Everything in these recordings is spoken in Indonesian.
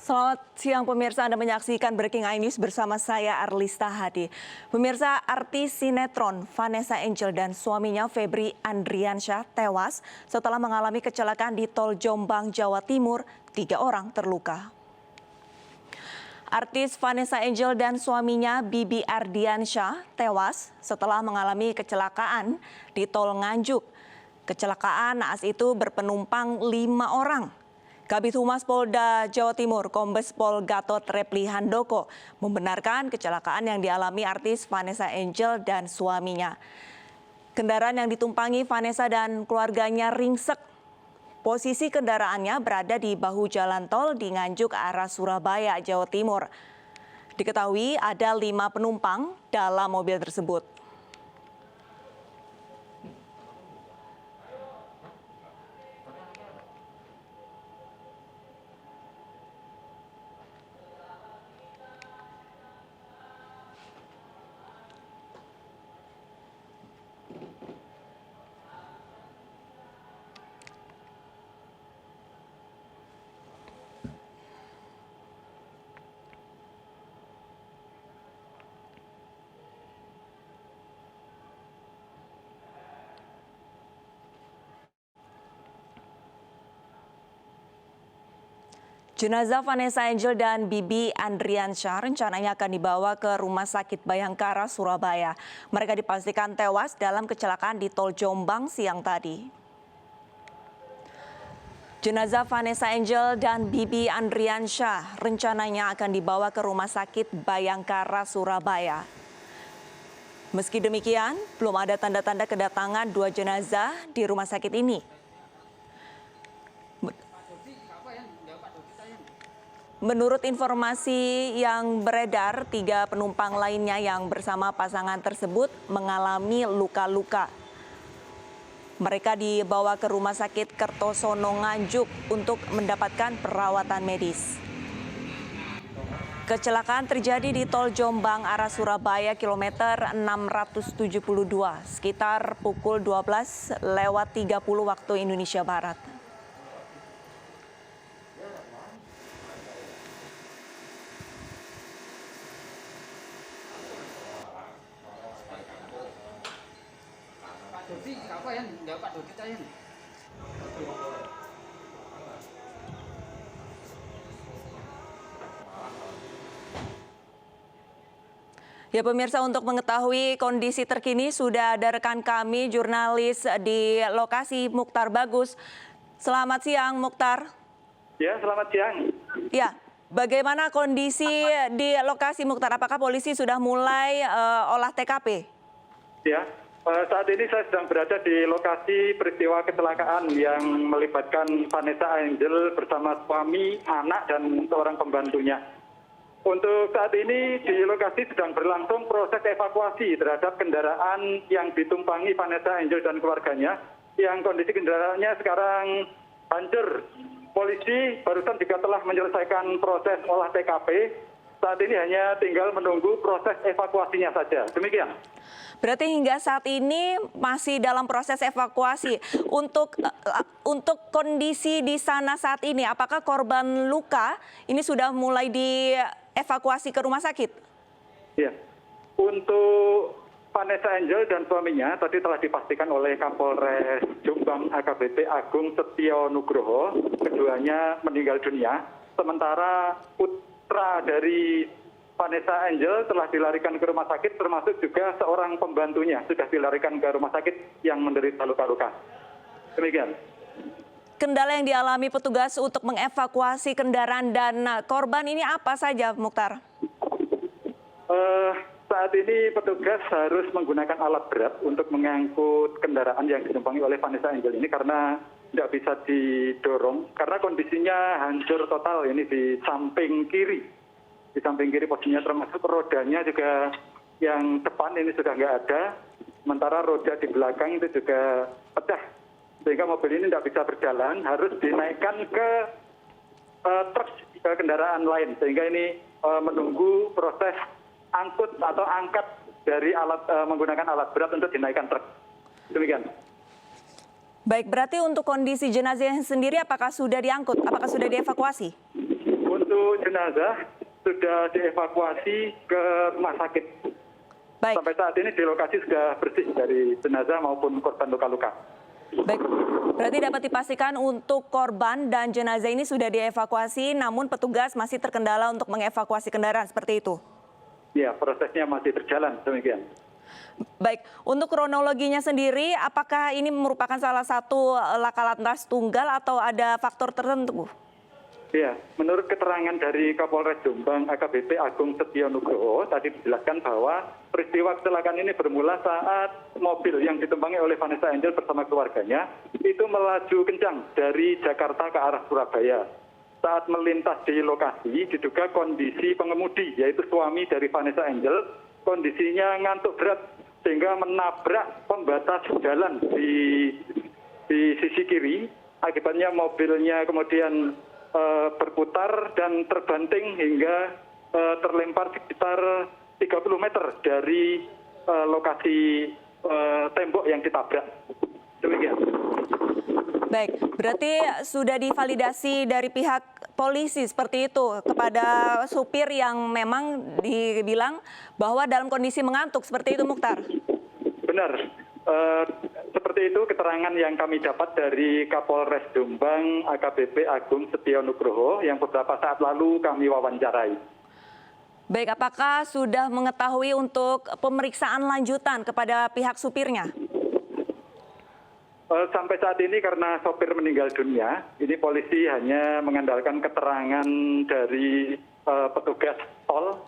Selamat siang pemirsa, Anda menyaksikan Breaking News bersama saya Arlista Hadi. Pemirsa, artis sinetron Vanessa Angel dan suaminya Febri Andriansyah tewas setelah mengalami kecelakaan di Tol Jombang, Jawa Timur. 3 orang terluka. Artis Vanessa Angel dan suaminya Bibi Ardiansyah tewas setelah mengalami kecelakaan di Tol Nganjuk. Kecelakaan naas itu berpenumpang 5 orang. Kabid Humas Polda Jawa Timur, Kombes Pol Gatot Repli Handoko, membenarkan kecelakaan yang dialami artis Vanessa Angel dan suaminya. Kendaraan yang ditumpangi Vanessa dan keluarganya ringsek. Posisi kendaraannya berada di bahu jalan tol di Nganjuk arah Surabaya, Jawa Timur. Diketahui ada 5 penumpang dalam mobil tersebut. Jenazah Vanessa Angel dan Bibi Andriansyah rencananya akan dibawa ke Rumah Sakit Bayangkara, Surabaya. Mereka dipastikan tewas dalam kecelakaan di Tol Jombang siang tadi. Jenazah Vanessa Angel dan Bibi Andriansyah rencananya akan dibawa ke Rumah Sakit Bayangkara, Surabaya. Meski demikian, belum ada tanda-tanda kedatangan 2 jenazah di rumah sakit ini. Menurut informasi yang beredar, 3 penumpang lainnya yang bersama pasangan tersebut mengalami luka-luka. Mereka dibawa ke Rumah Sakit Kertosono Nganjuk untuk mendapatkan perawatan medis. Kecelakaan terjadi di Tol Jombang arah Surabaya kilometer 672 sekitar pukul 12:30 waktu Indonesia Barat. Ya pemirsa, untuk mengetahui kondisi terkini sudah ada rekan kami jurnalis di lokasi Mukhtar Bagus. Selamat siang Mukhtar. Ya, selamat siang. Ya, bagaimana kondisi di lokasi Mukhtar? Apakah polisi sudah mulai olah TKP? Ya, saat ini saya sedang berada di lokasi peristiwa kecelakaan yang melibatkan Vanessa Angel bersama suami, anak, dan seorang pembantunya. Untuk saat ini di lokasi sedang berlangsung proses evakuasi terhadap kendaraan yang ditumpangi Vanessa Angel dan keluarganya, yang kondisi kendaraannya sekarang hancur. Polisi barusan juga telah menyelesaikan proses olah TKP. Saat ini hanya tinggal menunggu proses evakuasinya saja. Demikian. Berarti hingga saat ini masih dalam proses evakuasi. Untuk kondisi di sana saat ini, apakah korban luka ini sudah mulai dievakuasi ke rumah sakit? Ya, untuk Vanessa Angel dan suaminya tadi telah dipastikan oleh Kapolres Jombang AKBP Agung Setio Nugroho, keduanya meninggal dunia. Sementara putra dari Vanessa Angel telah dilarikan ke rumah sakit, termasuk juga seorang pembantunya sudah dilarikan ke rumah sakit yang menderita luka-luka. Demikian. Kendala yang dialami petugas untuk mengevakuasi kendaraan dan korban ini apa saja, Mukhtar? Saat ini petugas harus menggunakan alat berat untuk mengangkut kendaraan yang ditumpangi oleh Vanessa Angel ini karena tidak bisa didorong, karena kondisinya hancur total ini di samping kiri. Di samping kiri posisinya termasuk rodanya juga yang depan ini sudah nggak ada, sementara roda di belakang itu juga pecah. Sehingga mobil ini tidak bisa berjalan, harus dinaikkan ke truk, ke kendaraan lain. Sehingga ini menunggu proses angkut atau angkat dari menggunakan alat berat untuk dinaikkan truk. Demikian. Baik, berarti untuk kondisi jenazah sendiri apakah sudah diangkut? Apakah sudah dievakuasi? Untuk untuk jenazah sudah dievakuasi ke rumah sakit. Baik. Sampai saat ini di lokasi sudah bersih dari jenazah maupun korban luka-luka. Baik, berarti dapat dipastikan untuk korban dan jenazah ini sudah dievakuasi, namun petugas masih terkendala untuk mengevakuasi kendaraan, seperti itu? Ya, prosesnya masih berjalan, demikian. Baik, untuk kronologinya sendiri, apakah ini merupakan salah satu laka lantas tunggal atau ada faktor tertentu? Ya, menurut keterangan dari Kapolres Jombang AKBP Agung Setio Nugroho, tadi dijelaskan bahwa peristiwa kecelakaan ini bermula saat mobil yang ditumpangi oleh Vanessa Angel bersama keluarganya itu melaju kencang dari Jakarta ke arah Surabaya. Saat melintas di lokasi, diduga kondisi pengemudi, yaitu suami dari Vanessa Angel, kondisinya ngantuk berat sehingga menabrak pembatas jalan di sisi kiri. Akibatnya mobilnya kemudian berputar dan terbanting hingga terlempar sekitar 30 meter dari lokasi tembok yang ditabrak. Demikian. Baik, berarti sudah divalidasi dari pihak polisi seperti itu kepada supir yang memang dibilang bahwa dalam kondisi mengantuk, seperti itu Mukhtar? Benar. Seperti itu keterangan yang kami dapat dari Kapolres Jombang AKBP Agung Setio Nugroho yang beberapa saat lalu kami wawancarai. Baik, apakah sudah mengetahui untuk pemeriksaan lanjutan kepada pihak supirnya? Sampai saat ini karena sopir meninggal dunia, ini polisi hanya mengandalkan keterangan dari petugas tol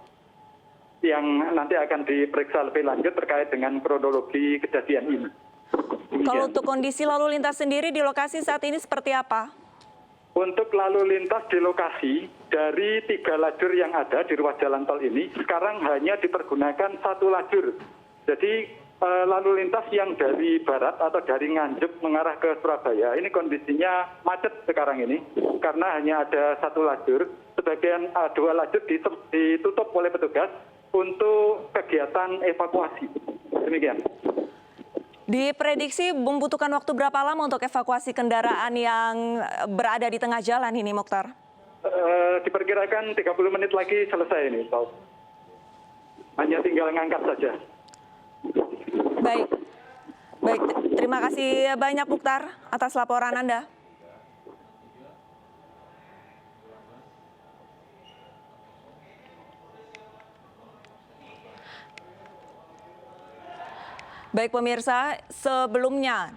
yang nanti akan diperiksa lebih lanjut terkait dengan kronologi kejadian ini. Kalau untuk kondisi lalu lintas sendiri di lokasi saat ini seperti apa? Untuk lalu lintas di lokasi, dari 3 lajur yang ada di ruas jalan tol ini, sekarang hanya dipergunakan 1 lajur. Jadi lalu lintas yang dari barat atau dari Nganjuk mengarah ke Surabaya, ini kondisinya macet sekarang ini, karena hanya ada 1 lajur. Sebagian 2 lajur ditutup oleh petugas untuk kegiatan evakuasi. Demikian. Diprediksi membutuhkan waktu berapa lama untuk evakuasi kendaraan yang berada di tengah jalan ini, Mukhtar? Diperkirakan 30 menit lagi selesai ini. Hanya tinggal ngangkat saja. Baik, baik. Terima kasih banyak Mukhtar atas laporan Anda. Baik pemirsa, sebelumnya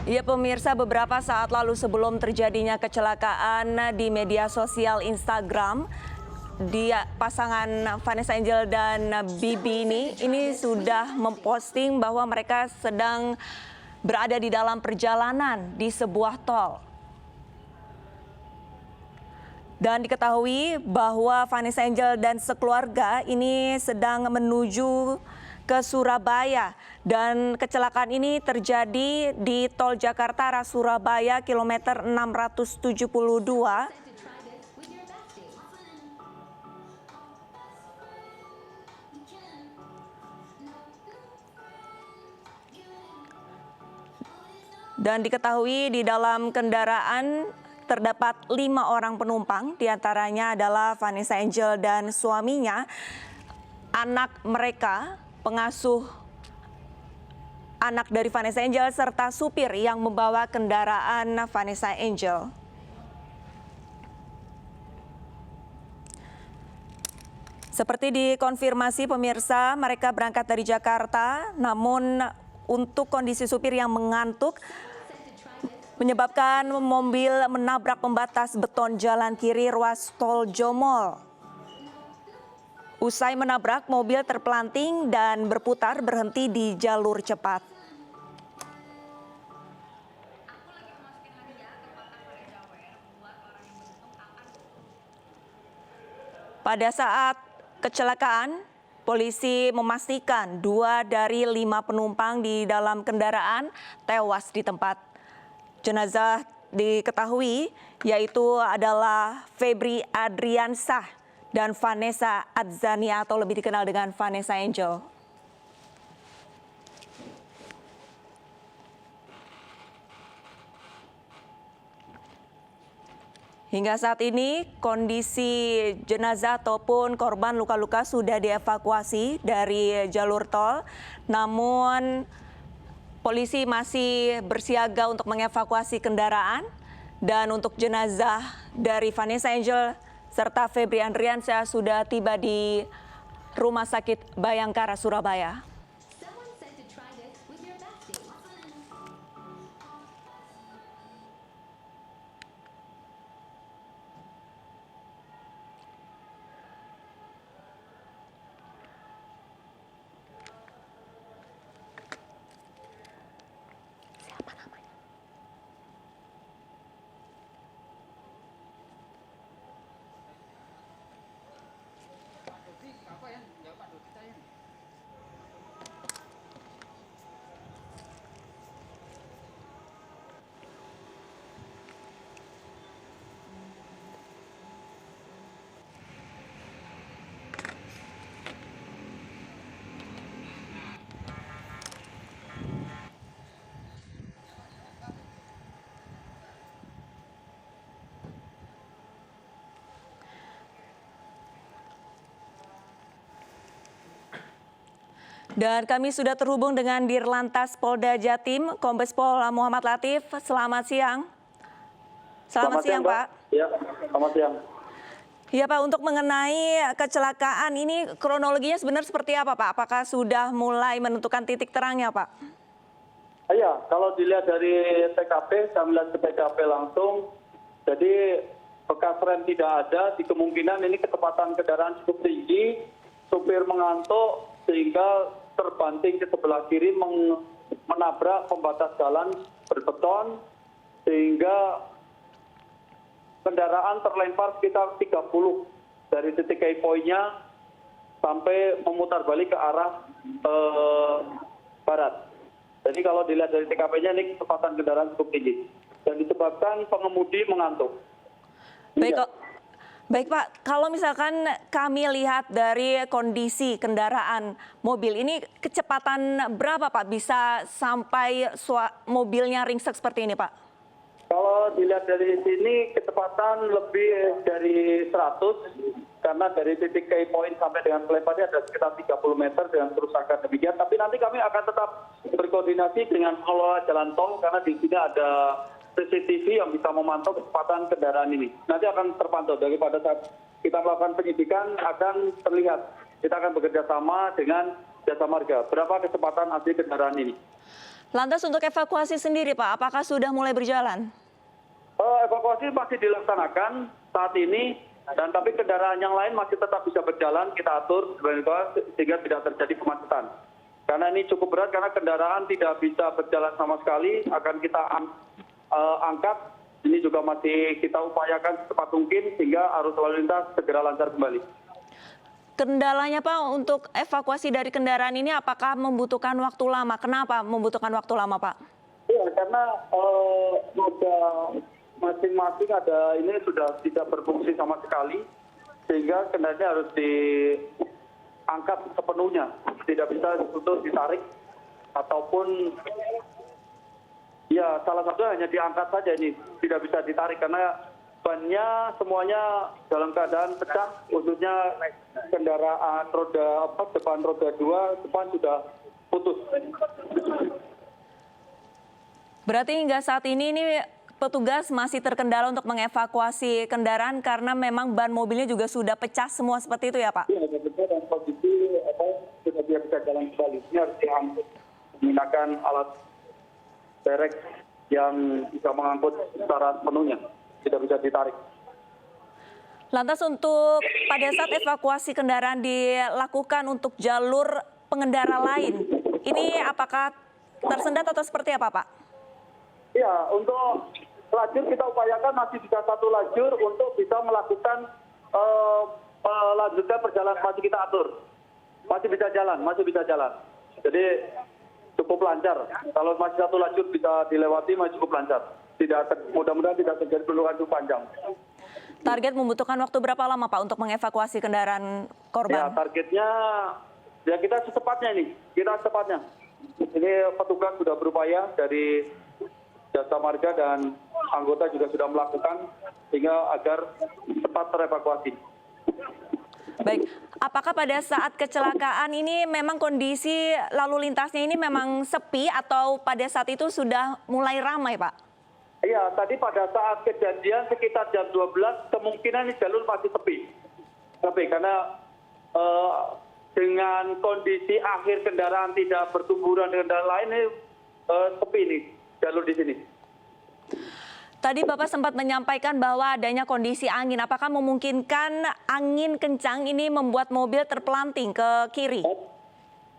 pemirsa, beberapa saat lalu sebelum terjadinya kecelakaan di media sosial Instagram, pasangan Vanessa Angel dan Bibi ini sudah memposting bahwa mereka sedang berada di dalam perjalanan di sebuah tol. Dan diketahui bahwa Vanessa Angel dan sekeluarga ini sedang menuju ke Surabaya. Dan kecelakaan ini terjadi di tol Jakarta arah Surabaya kilometer 672. Dan diketahui di dalam kendaraan terdapat 5 orang penumpang, diantaranya adalah Vanessa Angel dan suaminya, anak mereka, pengasuh anak dari Vanessa Angel, serta supir yang membawa kendaraan Vanessa Angel. Seperti dikonfirmasi pemirsa, mereka berangkat dari Jakarta, namun untuk kondisi supir yang mengantuk, menyebabkan mobil menabrak pembatas beton jalan kiri ruas tol Jomol. Usai menabrak, mobil terpelanting dan berputar berhenti di jalur cepat. Pada saat kecelakaan, polisi memastikan 2 dari 5 penumpang di dalam kendaraan tewas di tempat. Jenazah diketahui yaitu adalah Febri Adriansah dan Vanessa Adzania atau lebih dikenal dengan Vanessa Angel. Hingga saat ini kondisi jenazah ataupun korban luka-luka sudah dievakuasi dari jalur tol. Namun polisi masih bersiaga untuk mengevakuasi kendaraan. Dan untuk jenazah dari Vanessa Angel serta Febri Andriansyah sudah tiba di Rumah Sakit Bayangkara, Surabaya. Dan kami sudah terhubung dengan Dirlantas Polda Jatim, Kombes Pol Muhammad Latif. Selamat siang. Selamat siang, Pak. Ya, selamat siang. Ya, Pak, untuk mengenai kecelakaan ini kronologinya sebenarnya seperti apa, Pak? Apakah sudah mulai menentukan titik terangnya, Pak? Iya, kalau dilihat dari TKP, saya melihat ke TKP langsung, jadi bekas rem tidak ada, di kemungkinan ini kecepatan kendaraan cukup tinggi, supir mengantuk sehingga terbanting ke sebelah kiri menabrak pembatas jalan berbeton sehingga kendaraan terlempar sekitar 30 dari titik key point-nya sampai memutar balik ke arah barat. Jadi kalau dilihat dari TKP-nya ini kecepatan kendaraan cukup tinggi dan disebabkan pengemudi mengantuk. Baik Pak, kalau misalkan kami lihat dari kondisi kendaraan mobil ini kecepatan berapa Pak bisa sampai mobilnya ringsek seperti ini Pak? Kalau dilihat dari sini kecepatan lebih dari 100 karena dari titik key point sampai dengan pelemparnya ada sekitar 30 meter dengan kerusakan demikian. Tapi nanti kami akan tetap berkoordinasi dengan pengelola jalan tol karena di sini ada CCTV yang bisa memantau kecepatan kendaraan ini. Nanti akan terpantau daripada saat kita melakukan penyidikan akan terlihat. Kita akan bekerja sama dengan Jasa Marga. Berapa kecepatan asli kendaraan ini? Lantas untuk evakuasi sendiri Pak, apakah sudah mulai berjalan? Evakuasi masih dilaksanakan saat ini, dan tapi kendaraan yang lain masih tetap bisa berjalan. Kita atur sehingga tidak terjadi kemacetan. Karena ini cukup berat karena kendaraan tidak bisa berjalan sama sekali. Akan kita angkat, ini juga masih kita upayakan secepat mungkin sehingga arus lalu lintas segera lancar kembali. Kendalanya Pak untuk evakuasi dari kendaraan ini apakah membutuhkan waktu lama? Kenapa membutuhkan waktu lama Pak? Iya, karena roda masing-masing ada ini sudah tidak berfungsi sama sekali sehingga kendaraannya harus diangkat sepenuhnya, tidak bisa untuk ditarik ataupun ya salah satu hanya diangkat saja ini, tidak bisa ditarik karena bannya semuanya dalam keadaan pecah, khususnya kendaraan depan roda 2 depan sudah putus. Berarti hingga saat ini petugas masih terkendala untuk mengevakuasi kendaraan karena memang ban mobilnya juga sudah pecah semua seperti itu ya Pak? Iya, betul, dan kondisi sudah bisa jalan kembali. Ini harus diangkut menggunakan alat derek yang bisa mengangkut secara penuhnya, tidak bisa ditarik. Lantas untuk pada saat evakuasi kendaraan dilakukan untuk jalur pengendara lain, ini apakah tersendat atau seperti apa Pak? Ya, untuk lajur kita upayakan masih bisa satu lajur untuk bisa melakukan melanjutkan perjalanan, masih kita atur. Masih bisa jalan. Jadi cukup lancar. Kalau masih satu lajur bisa dilewati masih cukup lancar. Mudah-mudahan tidak terjadi peluang panjang. Target membutuhkan waktu berapa lama Pak untuk mengevakuasi kendaraan korban? Ya, targetnya ya kita secepatnya ini. Ini petugas sudah berupaya dari Jasa Marga dan anggota juga sudah melakukan sehingga agar cepat terevakuasi. Baik, apakah pada saat kecelakaan ini memang kondisi lalu lintasnya ini memang sepi atau pada saat itu sudah mulai ramai, Pak? Iya, tadi pada saat kejadian sekitar jam 12 kemungkinan ini jalur masih sepi. Karena dengan kondisi akhir kendaraan tidak bertumburan dengan kendaraan lain ini sepi nih jalur di sini. Tadi Bapak sempat menyampaikan bahwa adanya kondisi angin. Apakah memungkinkan angin kencang ini membuat mobil terpelanting ke kiri?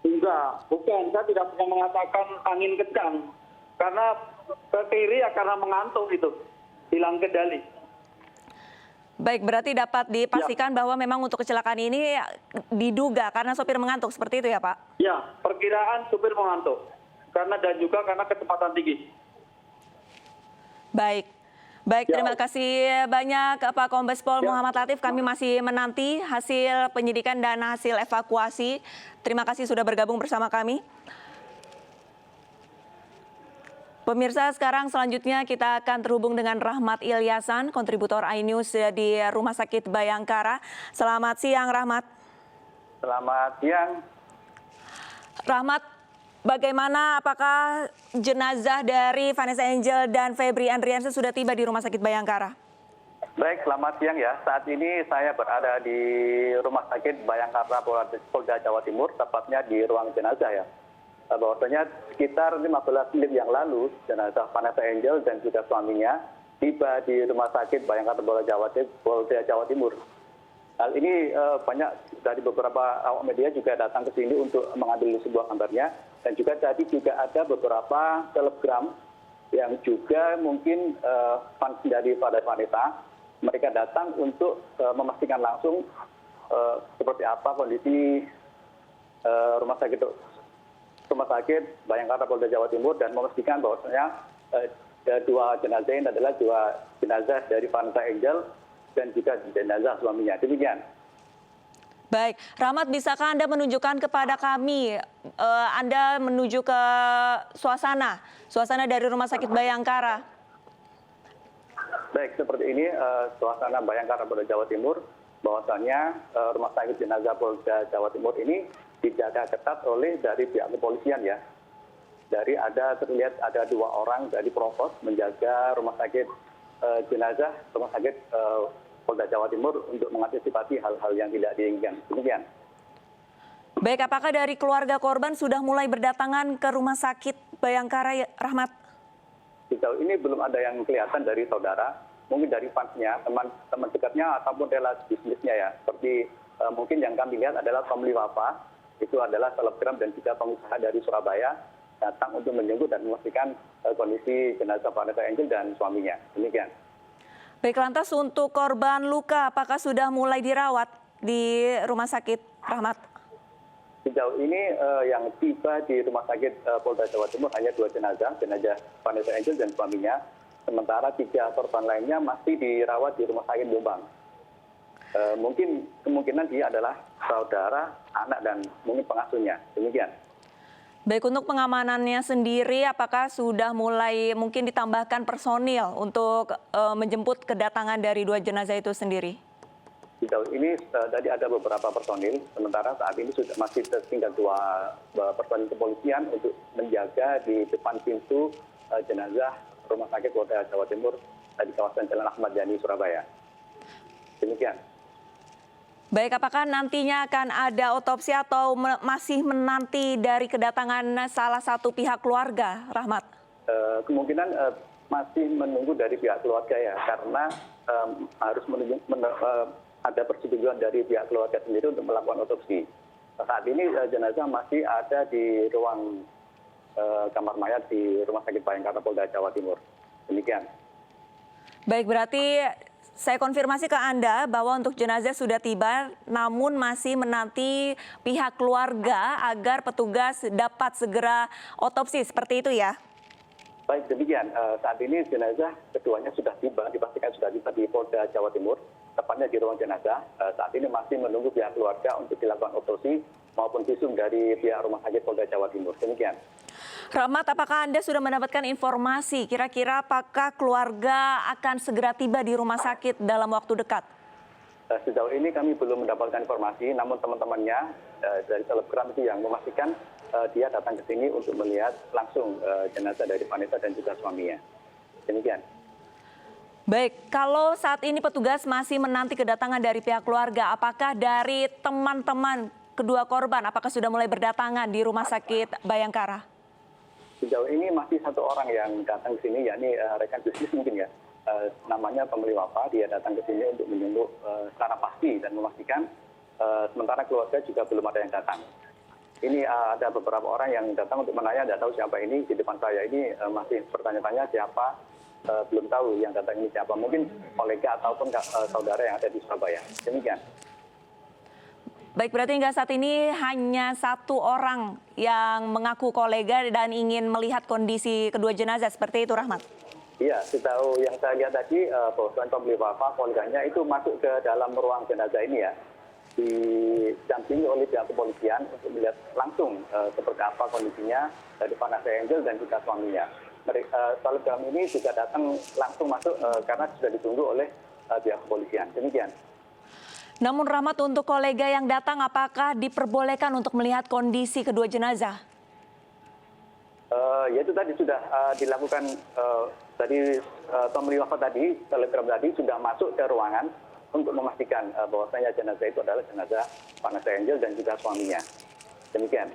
Enggak, bukan. Saya tidak pernah mengatakan angin kencang. Karena ke kiri ya karena mengantuk itu. Hilang kendali. Baik, berarti dapat dipastikan bahwa memang untuk kecelakaan ini diduga karena sopir mengantuk. Seperti itu ya, Pak? Ya, perkiraan supir mengantuk. Dan juga karena kecepatan tinggi. Baik. Baik, terima kasih banyak Pak Kombes Pol Muhammad Latif. Kami masih menanti hasil penyidikan dan hasil evakuasi. Terima kasih sudah bergabung bersama kami. Pemirsa, sekarang selanjutnya kita akan terhubung dengan Rahmat Ilyasan, kontributor iNews di Rumah Sakit Bayangkara. Selamat siang, Rahmat. Selamat siang. Rahmat, bagaimana, apakah jenazah dari Vanessa Angel dan Febri Andriansyah sudah tiba di Rumah Sakit Bayangkara? Baik, selamat siang ya. Saat ini saya berada di Rumah Sakit Bayangkara Polda Jawa Timur, tepatnya di ruang jenazah ya. Bahwasanya sekitar 15 menit yang lalu, jenazah Vanessa Angel dan juga suaminya tiba di Rumah Sakit Bayangkara Polda Jawa Timur. Hal ini banyak dari beberapa awak media juga datang ke sini untuk mengambil sebuah gambarnya. Dan juga tadi juga ada beberapa selebgram yang juga mungkin fans dari pada wanita. Mereka datang untuk memastikan langsung seperti apa kondisi rumah sakit Bayangkara Polda Jawa Timur dan memastikan bahwasanya dua jenazah ini adalah dua jenazah dari Vanessa Angel dan juga jenazah suaminya. Demikian. Baik, Rahmat, bisakah Anda menunjukkan kepada kami, Anda menuju ke suasana dari Rumah Sakit Bayangkara? Baik, seperti ini suasana Bayangkara Polda Jawa Timur, bahwasannya Rumah Sakit Jenazah Polda Jawa Timur ini dijaga ketat oleh dari pihak kepolisian ya. Terlihat ada 2 orang dari Provos menjaga Rumah Sakit Jenazah, Rumah Sakit Polda Jawa Timur untuk mengantisipasi hal-hal yang tidak diinginkan. Demikian. Baik, apakah dari keluarga korban sudah mulai berdatangan ke Rumah Sakit Bayangkara, Rahmat? Sejauh ini belum ada yang kelihatan dari saudara, mungkin dari fansnya, teman dekatnya ataupun relasi bisnisnya ya. Seperti mungkin yang kami lihat adalah Tom Liwafa, itu adalah selebgram dan juga pengusaha dari Surabaya, datang untuk menjemput dan memastikan kondisi jenazah Vanessa Angel dan suaminya. Demikian. Baik, lantas untuk korban luka, apakah sudah mulai dirawat di rumah sakit, Rahmat? Sejauh ini yang tiba di Rumah Sakit Polda Jawa Timur hanya 2 jenazah Vanessa Angel dan suaminya. Sementara 3 korban lainnya masih dirawat di Rumah Sakit Jombang. Mungkin kemungkinan dia adalah saudara, anak, dan mungkin pengasuhnya. Demikian. Baik, untuk pengamanannya sendiri, apakah sudah mulai mungkin ditambahkan personil untuk menjemput kedatangan dari 2 jenazah itu sendiri? Sejauh ini tadi ada beberapa personil, sementara saat ini sudah masih tinggal 2 personil kepolisian untuk menjaga di depan pintu jenazah Rumah Sakit Polda Jawa Timur di kawasan Jalan Ahmad Yani, Surabaya. Demikian. Baik, apakah nantinya akan ada otopsi atau masih menanti dari kedatangan salah satu pihak keluarga, Rahmat? Kemungkinan masih menunggu dari pihak keluarga ya, karena harus ada persetujuan dari pihak keluarga sendiri untuk melakukan otopsi. Saat ini jenazah masih ada di ruang kamar mayat di Rumah Sakit Bayangkara Polda Jawa Timur. Demikian. Baik, berarti saya konfirmasi ke Anda bahwa untuk jenazah sudah tiba, namun masih menanti pihak keluarga agar petugas dapat segera otopsi, seperti itu ya? Baik, demikian. Saat ini jenazah keduanya sudah tiba, dipastikan sudah tiba di Polda Jawa Timur, tepatnya di ruang jenazah. Saat ini masih menunggu pihak keluarga untuk dilakukan otopsi maupun visum dari pihak Rumah Sakit Polda Jawa Timur. Demikian. Rahmat, apakah Anda sudah mendapatkan informasi kira-kira apakah keluarga akan segera tiba di rumah sakit dalam waktu dekat? Sejauh ini kami belum mendapatkan informasi, namun teman-temannya dari selebgram itu yang memastikan dia datang ke sini untuk melihat langsung jenazah dari Vanessa dan juga suaminya. Demikian. Baik, kalau saat ini petugas masih menanti kedatangan dari pihak keluarga, apakah dari teman-teman kedua korban, apakah sudah mulai berdatangan di Rumah Sakit Bayangkara? Sejauh ini masih satu orang yang datang ke sini, yakni rekan bisnis mungkin ya. Namanya pembeli wafa, dia datang ke sini untuk menjenguk secara pasti dan memastikan, sementara keluarga juga belum ada yang datang. Ini ada beberapa orang yang datang untuk menanya, tidak tahu siapa ini, di depan saya ini masih bertanya-tanya siapa, belum tahu yang datang ini siapa. Mungkin kolega ataupun saudara yang ada di Surabaya. Demikian. Baik, berarti hingga saat ini hanya satu orang yang mengaku kolega dan ingin melihat kondisi kedua jenazah, seperti itu, Rahmat? Iya, setahu yang saya lihat tadi, bahwa pembeli wafa, koleganya itu masuk ke dalam ruang jenazah ini ya, didampingi oleh pihak kepolisian untuk melihat langsung seperti apa kondisinya dari Vanessa Angel dan juga suaminya. Selebgram ini juga datang langsung masuk karena sudah ditunggu oleh pihak kepolisian. Demikian. Namun Rahmat, untuk kolega yang datang apakah diperbolehkan untuk melihat kondisi kedua jenazah? Ya itu tadi sudah dilakukan tadi pembeli wafa tadi, selebgram tadi sudah masuk ke ruangan untuk memastikan bahwasanya jenazah itu adalah jenazah Vanessa Angel dan juga suaminya. Demikian.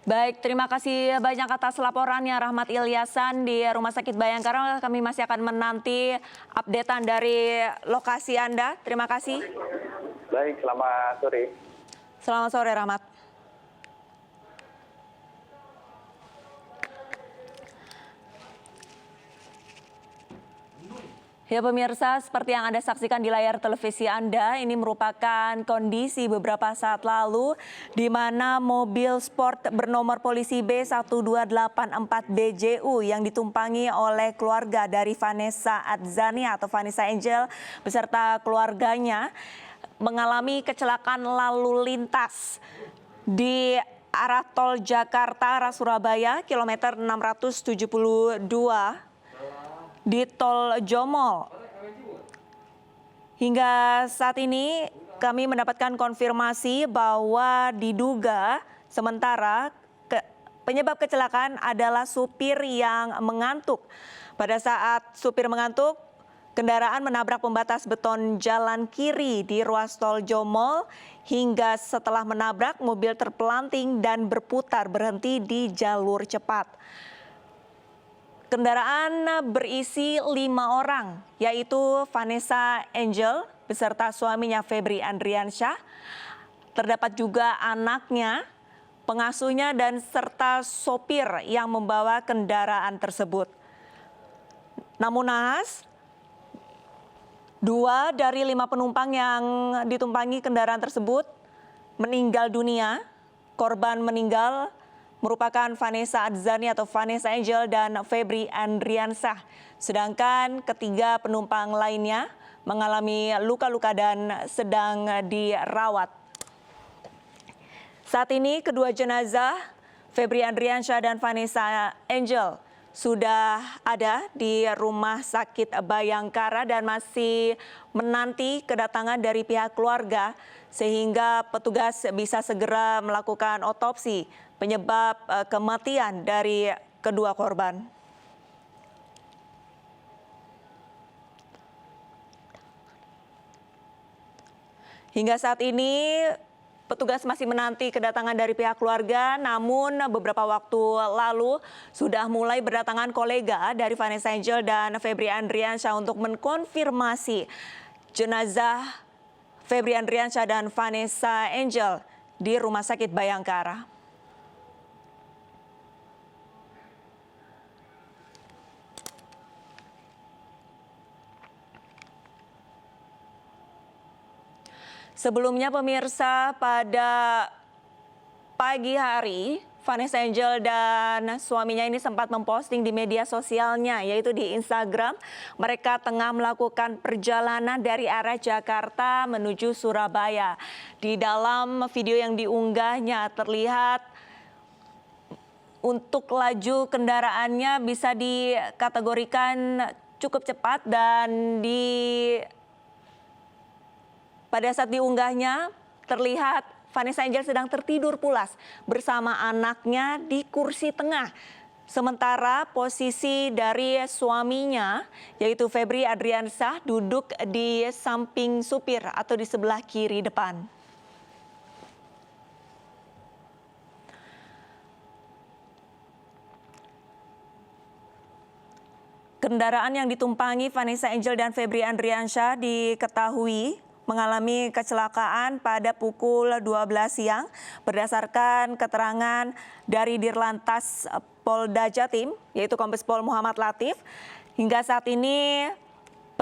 Baik, terima kasih banyak atas laporannya Rahmat Ilyasan di Rumah Sakit Bayangkara. Kami masih akan menanti updatean dari lokasi Anda. Terima kasih. Baik, selamat sore. Selamat sore, Rahmat. Ya pemirsa, seperti yang Anda saksikan di layar televisi Anda, ini merupakan kondisi beberapa saat lalu di mana mobil sport bernomor polisi B1284BJU yang ditumpangi oleh keluarga dari Vanessa Adzania atau Vanessa Angel beserta keluarganya mengalami kecelakaan lalu lintas di arah tol Jakarta arah Surabaya kilometer 672 di tol Jomol. Hingga saat ini kami mendapatkan konfirmasi bahwa diduga sementara penyebab kecelakaan adalah supir yang mengantuk. Pada saat supir mengantuk, kendaraan menabrak pembatas beton jalan kiri di ruas tol Jomol hingga setelah menabrak mobil terpelanting dan berputar berhenti di jalur cepat. Kendaraan berisi 5 orang, yaitu Vanessa Angel beserta suaminya Febri Andriansyah. Terdapat juga anaknya, pengasuhnya dan serta sopir yang membawa kendaraan tersebut. Namun naas, 2 dari 5 penumpang yang ditumpangi kendaraan tersebut meninggal dunia. Korban meninggal merupakan Vanessa Adzania atau Vanessa Angel dan Febri Andriansyah. Sedangkan ketiga penumpang lainnya mengalami luka-luka dan sedang dirawat. Saat ini kedua jenazah Febri Andriansyah dan Vanessa Angel sudah ada di Rumah Sakit Bayangkara dan masih menanti kedatangan dari pihak keluarga sehingga petugas bisa segera melakukan otopsi penyebab kematian dari kedua korban. Hingga saat ini petugas masih menanti kedatangan dari pihak keluarga, namun beberapa waktu lalu sudah mulai berdatangan kolega dari Vanessa Angel dan Febri Andriansyah untuk mengkonfirmasi jenazah Febri Andriansyah dan Vanessa Angel di Rumah Sakit Bayangkara. Sebelumnya pemirsa, pada pagi hari Vanessa Angel dan suaminya ini sempat memposting di media sosialnya, yaitu di Instagram. Mereka tengah melakukan perjalanan dari arah Jakarta menuju Surabaya. Di dalam video yang diunggahnya terlihat untuk laju kendaraannya bisa dikategorikan cukup cepat dan pada saat diunggahnya terlihat Vanessa Angel sedang tertidur pulas bersama anaknya di kursi tengah. Sementara posisi dari suaminya yaitu Febri Adriansyah duduk di samping supir atau di sebelah kiri depan. Kendaraan yang ditumpangi Vanessa Angel dan Febri Adriansyah diketahui mengalami kecelakaan pada pukul 12 siang berdasarkan keterangan dari Dirlantas Polda Jatim, yaitu Kombes Pol Muhammad Latif. Hingga saat ini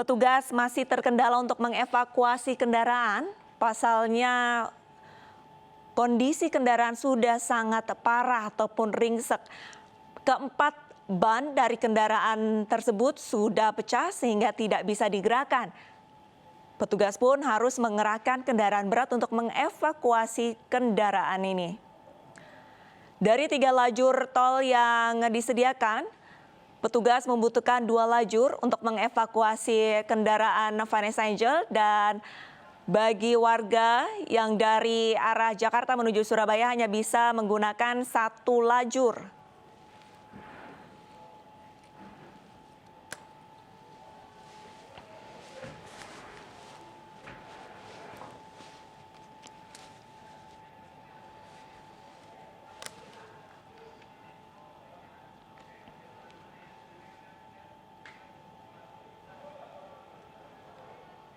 petugas masih terkendala untuk mengevakuasi kendaraan. Pasalnya kondisi kendaraan sudah sangat parah ataupun ringsek. Keempat ban dari kendaraan tersebut sudah pecah sehingga tidak bisa digerakkan. Petugas pun harus mengerahkan kendaraan berat untuk mengevakuasi kendaraan ini. Dari 3 lajur tol yang disediakan, petugas membutuhkan 2 lajur untuk mengevakuasi kendaraan Vanessa Angel, dan bagi warga yang dari arah Jakarta menuju Surabaya hanya bisa menggunakan 1 lajur.